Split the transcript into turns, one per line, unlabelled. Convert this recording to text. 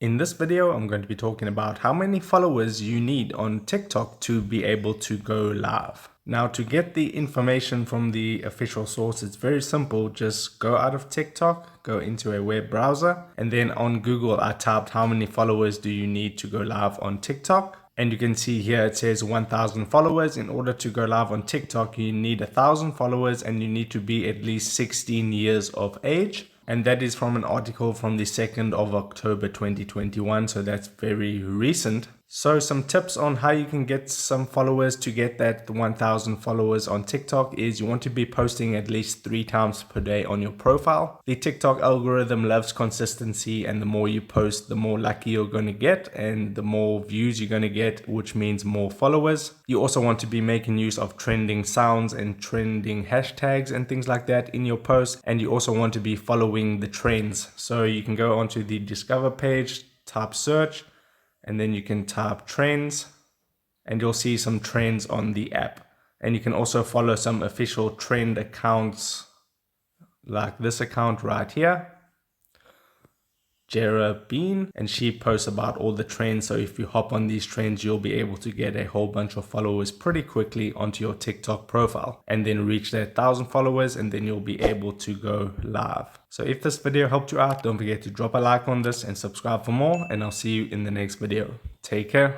In this video, I'm going to be talking about how many followers you need on TikTok to be able to go live. Now, to get the information from the official source, it's very simple. Just go out of TikTok, go into a web browser, and then on Google, I typed how many followers do you need to go live on TikTok. And you can see here it says 1,000 followers. In order to go live on TikTok, you need 1,000 followers and you need to be at least 16 years of age. And that is from an article from the 2nd of October 2021. So that's very recent. So some tips on how you can get some followers to get that 1,000 followers on TikTok is you want to be posting at least 3 times per day on your profile. The TikTok algorithm loves consistency, and the more you post, the more lucky you're going to get and the more views you're going to get, which means more followers. You also want to be making use of trending sounds and trending hashtags and things like that in your post. And you also want to be following the trends. So you can go onto the Discover page, type search, and then you can type trends and you'll see some trends on the app. And you can also follow some official trend accounts like this account right here, Jera Bean, and she posts about all the trends. So if you hop on these trends, you'll be able to get a whole bunch of followers pretty quickly onto your TikTok profile and then reach that 1,000 followers, and then you'll be able to go live. So if this video helped you out, don't forget to drop a like on this and subscribe for more, and I'll see you in the next video. Take care.